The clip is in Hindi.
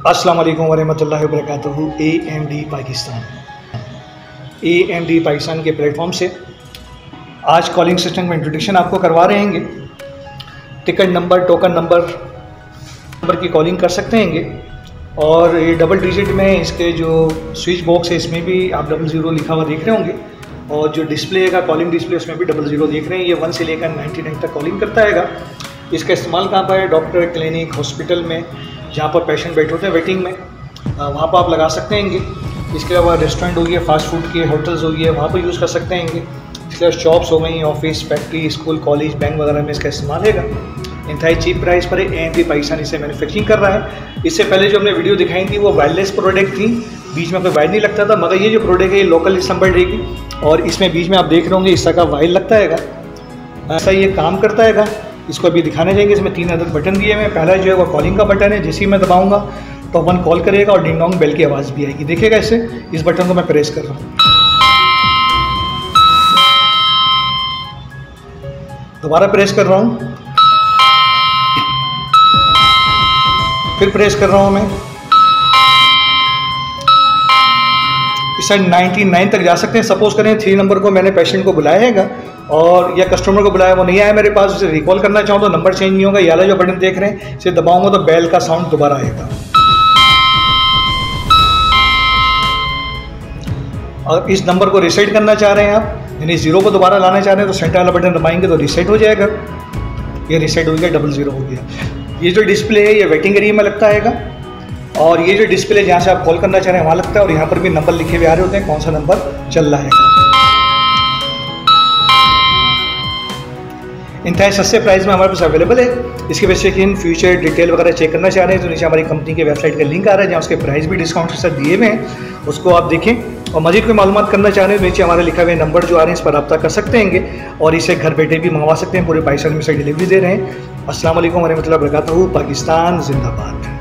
अस्सलाम वालेकुम वरहमतुल्लाहि वबरकातुहू। AMD पाकिस्तान के प्लेटफॉर्म से आज कॉलिंग सिस्टम का इंट्रोडक्शन आपको करवा रहे हैं। टिकट नंबर, टोकन नंबर की कॉलिंग कर सकते हैं और ये डबल डिजिट में इसके जो स्विच बॉक्स है इसमें भी आप 00 लिखा हुआ देख रहे होंगे और जो डिस्प्ले का कॉलिंग डिस्प्ले उसमें भी 00 देख रहे हैं। ये 1 से लेकर 99 तक कॉलिंग करता है। इसका इस्तेमाल कहाँ पर है? डॉक्टर, क्लिनिक, हॉस्पिटल में जहाँ पर पेशेंट बैठे होते हैं वेटिंग में, वहाँ पर आप लगा सकते हैं। इसके अलावा रेस्टोरेंट हो गए, फास्ट फूड के होटल्स हो गए, वहाँ पर यूज़ कर सकते हैं। इसके अलावा शॉप्स हो गई, office, factory, school, college, bank वगैरह में इसका इस्तेमाल है। इंतहाई चीप प्राइस पर AMD पाकिस्तान इसे मैन्युफैक्चरिंग कर रहा है। इससे पहले जो हमने वीडियो दिखाई थी वो वायरलेस प्रोडक्ट थी, बीच में कोई वायर नहीं लगता था, मगर ये जो प्रोडक्ट है ये लोकल असम्बल रहेगी और इसमें बीच में आप देख रहे होंगे इस तरह का वायर लगता है। ऐसा ये काम करता है। इसको अभी दिखाने जाएंगे। इसमें 3 अदद बटन दिए हुए हैं। पहला जो है वो कॉलिंग का बटन है, जैसे ही मैं दबाऊंगा तो 1 कॉल करेगा और डिंग डोंग बेल की आवाज़ भी आएगी। देखिएगा इसे, इस बटन को मैं प्रेस कर रहा हूँ, दोबारा प्रेस कर रहा हूँ, फिर प्रेस कर रहा हूँ मैं। इस साइड 99 तक जा सकते हैं। सपोज करें 3 नंबर को मैंने पेशेंट को बुलाया है और या कस्टमर को बुलाया, वो नहीं आया मेरे पास, उसे रिकॉल करना चाहूँ तो नंबर चेंज नहीं होगा। ये वाला जो बटन देख रहे हैं इसे दबाऊंगा तो बेल का साउंड दोबारा आएगा। और इस नंबर को रीसेट करना चाह रहे हैं आप, यानी 0 को दोबारा लाना चाह रहे हैं तो सेंटर वाला बटन दबाएंगे तो रीसेट हो जाएगा। ये रीसेट हो गया, 00 हो गया। ये जो डिस्प्ले है ये वेटिंग एरिया में लगता है और ये जो डिस्प्ले जहाँ से आप कॉल करना चाह रहे हैं वहाँ लगता है और यहाँ पर भी नंबर लिखे हुए आ रहे होते हैं, कौन सा नंबर चल रहा है। इंतहाई सस्ते प्राइस में हमारे पास अवेलेबल है। इसके वजह से इन फ्यूचर डिटेल वगैरह चेक करना चाह रहे हैं तो नीचे हमारी कंपनी के वेबसाइट का लिंक आ रहा है जहाँ उसके प्राइस भी डिस्काउंट के साथ दिए हुए हैं, उसको आप देखें। और मजीद कोई मालूमात करना चाह रहे हैं तो नीचे हमारे लिखा हुए नंबर जो आ रहे हैं इस पर रब्ता कर सकते हैं और इसे घर बैठे भी मंगवा सकते हैं। पूरे पाकिस्तान में से डिलीवरी दे रहे हैं। अस्सलाम वालेकुम वरहमतुल्लाहि वबरकातुहू। पाकिस्तान जिंदाबाद।